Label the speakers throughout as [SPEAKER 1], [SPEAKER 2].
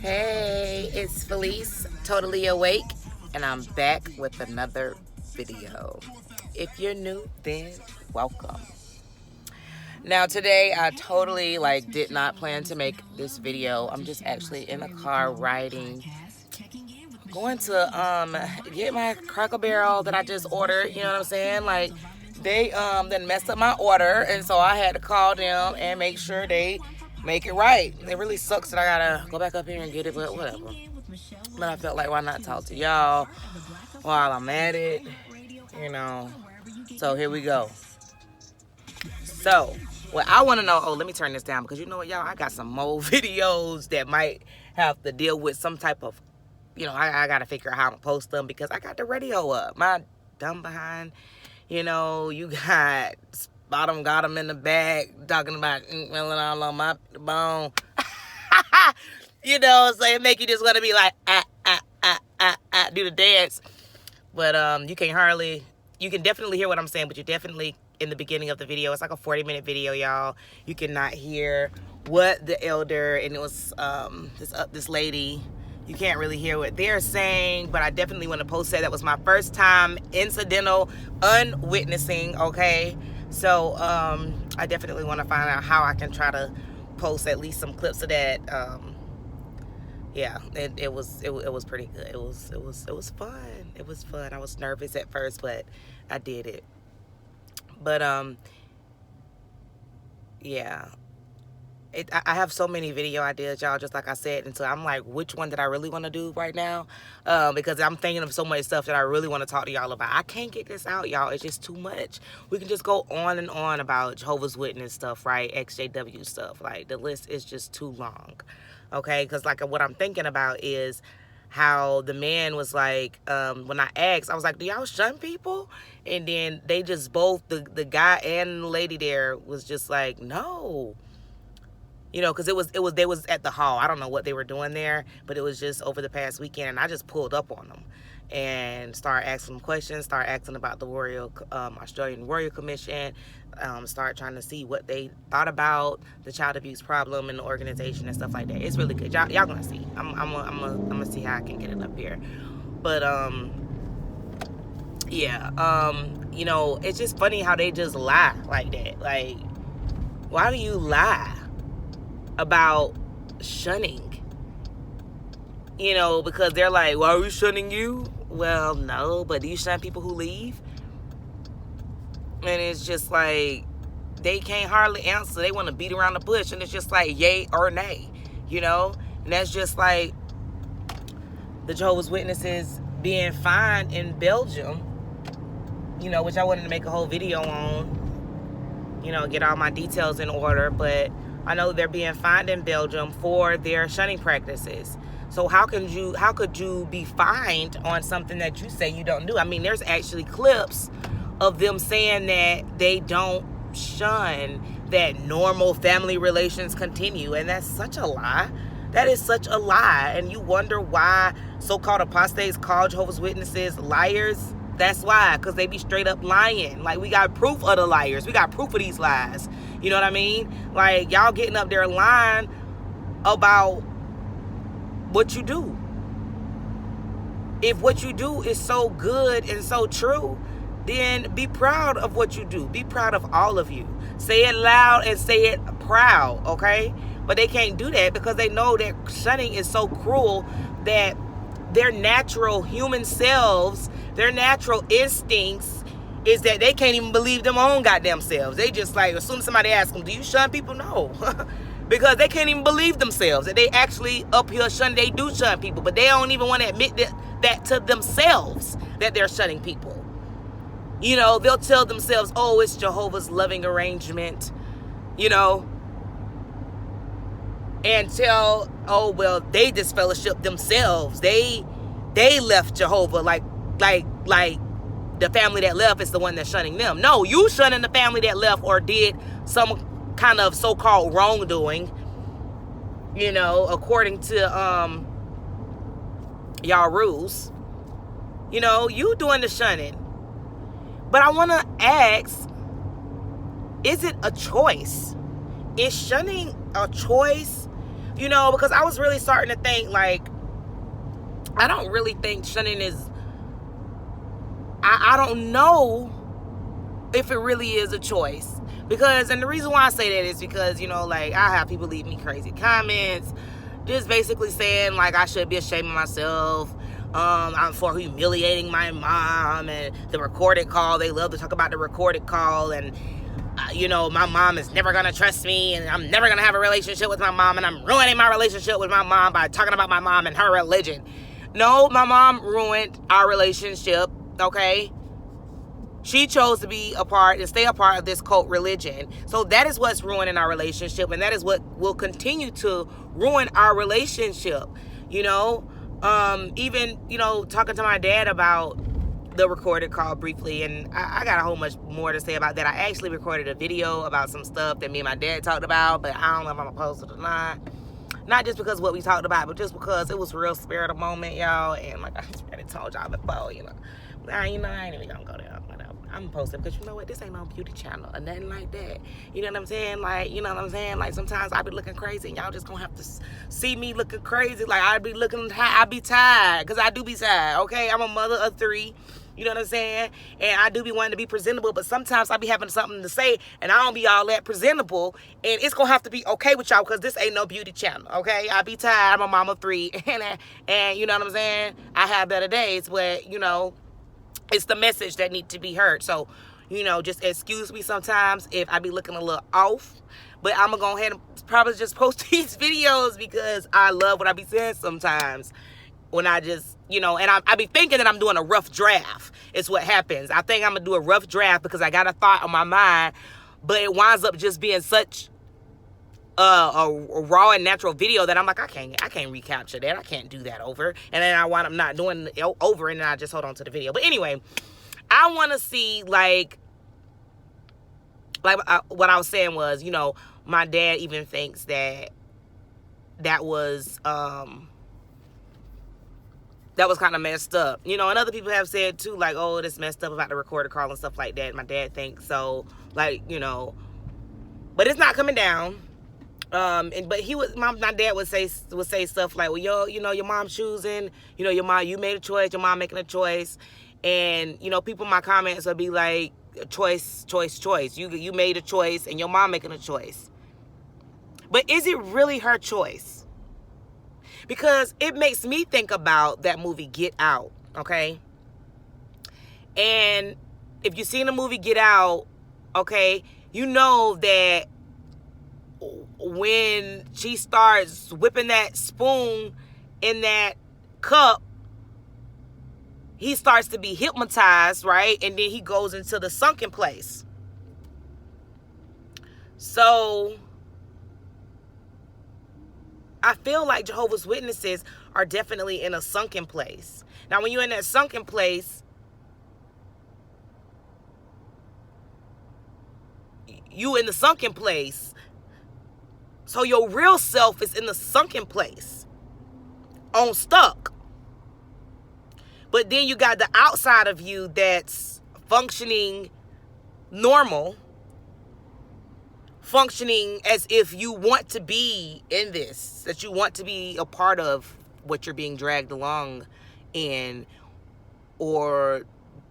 [SPEAKER 1] Hey, it's Felice, totally awake, and I'm back with another video. If you're new, then welcome. Now today I totally did not plan to make this video. I'm just actually in the car riding, going to get my Cracker Barrel that I just ordered. You know what I'm saying? They then messed up my order, and so I had to call them and make sure they make it right. It really sucks that I gotta go back up here and get it, but whatever. But I felt like, why not talk to y'all while I'm at it, you know. So here we go. So what I want to know, let me turn this down, because you know what, y'all, I got some more videos that might have to deal with some type of, I gotta figure out how to post them, because I got the radio up. My dumb behind, you got Bottom got him in the back talking about milling all on my bone. So it make you just want to be like, do the dance. But you can definitely hear what I'm saying, but you're definitely in the beginning of the video. It's like a 40-minute video, y'all. You cannot hear what the elder, and it was this lady, you can't really hear what they're saying, but I definitely want to post that. That was my first time incidental unwitnessing, okay? So I definitely want to find out how I can try to post at least some clips of that. Yeah, it was pretty good. It was fun. It was fun. I was nervous at first, but I did it. But yeah. I have so many video ideas, y'all, just like I said, and so I'm like, which one did I really want to do right now? Because I'm thinking of so much stuff that I really want to talk to y'all about. I can't get this out, y'all. It's just too much. We can just go on and on about Jehovah's Witness stuff, right? Exjw stuff. Like, the list is just too long, okay? Because, what I'm thinking about is how the man was like, when I asked, I was like, do y'all shun people? And then they just both, the guy and the lady there was just like, no. Because they was at the hall. I don't know what they were doing there, but it was just over the past weekend, and I just pulled up on them and started asking them questions, started asking about the Australian Royal Commission, started trying to see what they thought about the child abuse problem in the organization and stuff like that. It's really good. Y'all gonna see. I'm gonna see how I can get it up here. But yeah, it's just funny how they just lie like that. Like, why do you lie about shunning? Because they're like, why are we shunning you? Well, no, but do you shun people who leave? And it's just like, they can't hardly answer. They want to beat around the bush, and it's just like, yay or nay, and that's just like the Jehovah's Witnesses being fined in Belgium, which I wanted to make a whole video on, get all my details in order, but I know they're being fined in Belgium for their shunning practices. So how could you be fined on something that you say you don't do? I mean, there's actually clips of them saying that they don't shun, that normal family relations continue, and that's such a lie. That is such a lie. And you wonder why so-called apostates call Jehovah's Witnesses liars? That's why, because they be straight up lying. Like, we got proof of the liars. We got proof of these lies. You know what I mean? Like, y'all getting up there lying about what you do. If what you do is so good and so true, then be proud of what you do. Be proud of all of you. Say it loud and say it proud, okay? But they can't do that because they know that shunning is so cruel that their natural human selves, their natural instincts is that they can't even believe them own goddamn selves. They just like, as soon as somebody asks them, do you shun people? No. Because they can't even believe themselves that they actually up here shun. They do shun people, but they don't even want to admit that to themselves, that they're shunning people. They'll tell themselves, oh, it's Jehovah's loving arrangement, and tell, oh, well, they disfellowship themselves. They left Jehovah like the family that left is the one that's shunning them. No, you shunning the family that left or did some kind of so-called wrongdoing, according to y'all rules. You doing the shunning. But I want to ask, is it a choice? Is shunning a choice? You know, because I was really starting to think, like, I don't really think shunning is, I don't know if it really is a choice. Because, and the reason why I say that is because, you know, like, I have people leave me crazy comments, just basically saying, like, I should be ashamed of myself, for humiliating my mom, and the recorded call. They love to talk about the recorded call, and you know, my mom is never gonna trust me, and I'm never gonna have a relationship with my mom, and I'm ruining my relationship with my mom by talking about my mom and her religion. No, my mom ruined our relationship, okay? She chose to be a part and stay a part of this cult religion. So that is what's ruining our relationship, and that is what will continue to ruin our relationship. You know, even, you know, talking to my dad about the recorded call briefly, and I got a whole much more to say about that. I actually recorded a video about some stuff that me and my dad talked about, but I don't know if I'm gonna post it or not. Not just because of what we talked about, but just because it was real spirit of moment, y'all. And like I already told y'all before, you know. Nah, you know, I ain't even gonna go there. I'm posting because, you know what, this ain't no beauty channel or nothing like that. You know what I'm saying? Like, you know what I'm saying? Like, sometimes I be looking crazy, and y'all just gonna have to see me looking crazy. Like, I be tired, because I do be tired, okay? I'm a mother of 3. You know what I'm saying? And I do be wanting to be presentable, but sometimes I be having something to say, and I don't be all that presentable, and it's gonna have to be okay with y'all, because this ain't no beauty channel, okay? I be tired. I'm a mama of 3, and you know what I'm saying? I have better days, but, you know, it's the message that needs to be heard. So, you know, just excuse me sometimes if I be looking a little off. But I'm going to go ahead and probably just post these videos because I love what I be saying sometimes. When I just, you know, and I be thinking that I'm doing a rough draft. It's what happens. I think I'm going to do a rough draft because I got a thought on my mind. But it winds up just being such a raw and natural video that I'm like, I can't recapture that. I can't do that over. And then I wind up not doing it over, and then I just hold on to the video. But anyway, I want to see, like what I was saying was, you know, my dad even thinks that was kind of messed up, you know, and other people have said too, like, oh, this messed up about the recorded call and stuff like that. My dad thinks so, like, you know, but it's not coming down. But my dad would say stuff like, well, you know, your mom's choosing, you know, you made a choice, your mom making a choice. And, you know, people in my comments would be like, choice. You made a choice, and your mom making a choice. But is it really her choice? Because it makes me think about that movie Get Out, okay? And if you've seen the movie Get Out, okay, you know that when she starts whipping that spoon in that cup, he starts to be hypnotized, right? And then he goes into the sunken place. So I feel like Jehovah's Witnesses are definitely in a sunken place. Now, when you're in that sunken place, you in the sunken place. So your real self is in the sunken place, on stuck. But then you got the outside of you that's functioning normal, functioning as if you want to be in this, that you want to be a part of what you're being dragged along in, or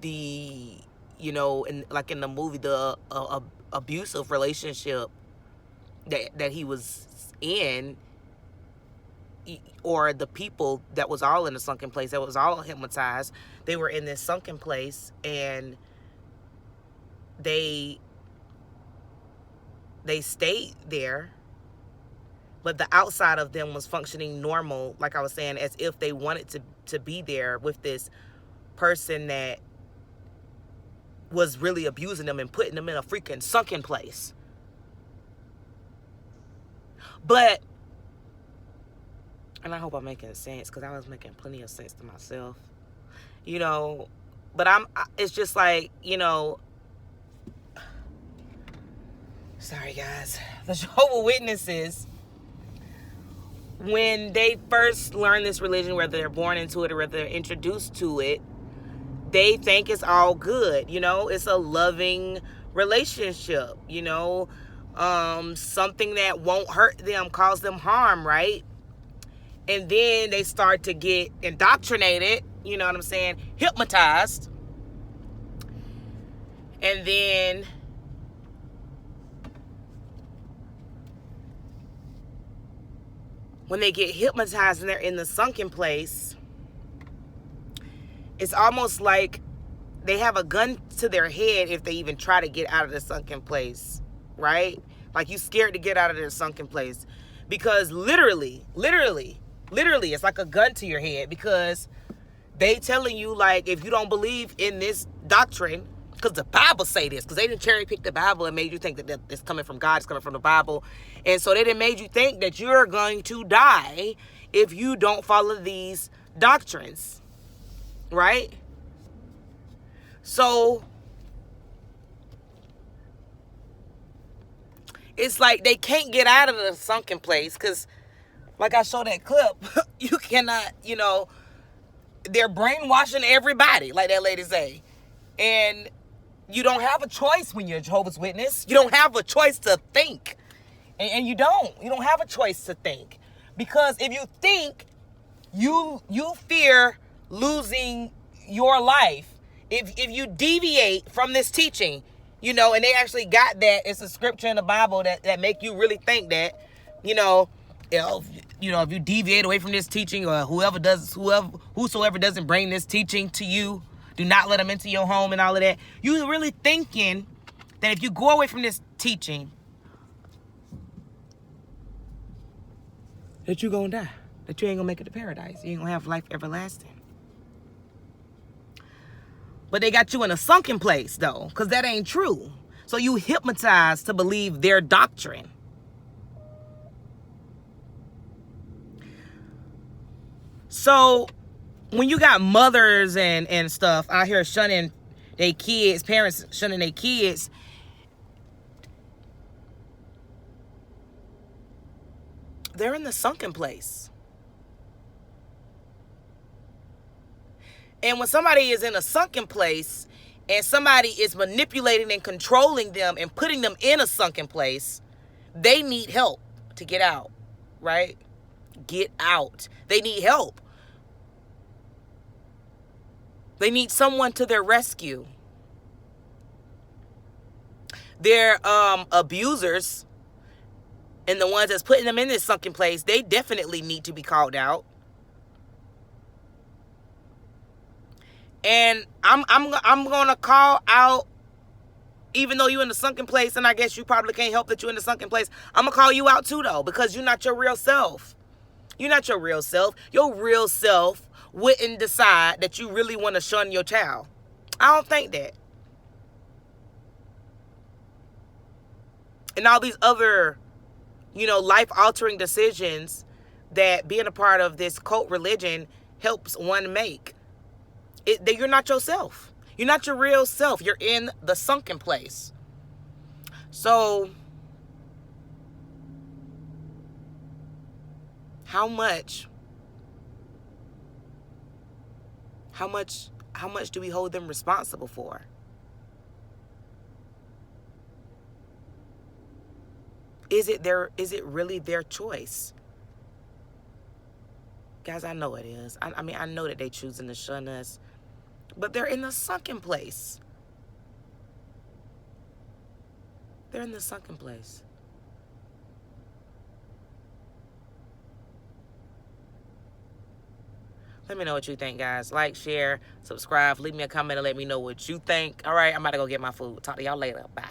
[SPEAKER 1] the, you know, like in the movie, the abusive relationship that he was in, or the people that was all in a sunken place, that was all hypnotized. They were in this sunken place, and they stayed there, but the outside of them was functioning normal, like I was saying, as if they wanted to be there with this person that was really abusing them and putting them in a freaking sunken place. But, and I hope I'm making sense, because I was making plenty of sense to myself, you know, but it's just like, you know, sorry guys, the Jehovah's Witnesses, when they first learn this religion, whether they're born into it or whether they're introduced to it, they think it's all good, you know, it's a loving relationship, you know. something that won't hurt them, cause them harm, right? And then they start to get indoctrinated, you know what I'm saying, hypnotized. And then when they get hypnotized and they're in the sunken place, it's almost like they have a gun to their head if they even try to get out of the sunken place, right? Like, you scared to get out of the sunken place. Because literally, it's like a gun to your head, because they telling you, like, if you don't believe in this doctrine, because the Bible say this, because they didn't cherry pick the Bible and made you think that it's coming from God, it's coming from the Bible. And so they didn't made you think that you're going to die if you don't follow these doctrines, right? So it's like they can't get out of the sunken place, because like I showed that clip, you cannot, they're brainwashing everybody, like that lady say. And you don't have a choice when you're a Jehovah's Witness. You don't have a choice to think. And you don't have a choice to think. Because if you think, you fear losing your life. If you deviate from this teaching, and they actually got that. It's a scripture in the Bible that make you really think that, if you deviate away from this teaching, or whosoever doesn't bring this teaching to you, do not let them into your home and all of that. You really thinking that if you go away from this teaching, that you're going to die, that you ain't going to make it to paradise. You ain't going to have life everlasting. But they got you in a sunken place, though, because that ain't true. So you hypnotized to believe their doctrine. So when you got mothers and stuff out here shunning their kids, parents shunning their kids, they're in the sunken place. And when somebody is in a sunken place and somebody is manipulating and controlling them and putting them in a sunken place, they need help to get out, right? Get out. They need help. They need someone to their rescue. Their abusers and the ones that's putting them in this sunken place, they definitely need to be called out. And I'm gonna call out, even though you're in the sunken place, and I guess you probably can't help that you're in the sunken place. I'm gonna call you out too, though, because you're not your real self. You're not your real self. Your real self wouldn't decide that you really want to shun your child. I don't think that. And all these other, life-altering decisions that being a part of this cult religion helps one make. You're not yourself. You're not your real self. You're in the sunken place. So, how much do we hold them responsible for? Is it really their choice? Guys, I know it is. I mean, I know that they choosing to shun us, but they're in the sunken place. They're in the sunken place. Let me know what you think, guys. Like, share, subscribe, leave me a comment and let me know what you think. All right, I'm about to go get my food. Talk to y'all later. Bye.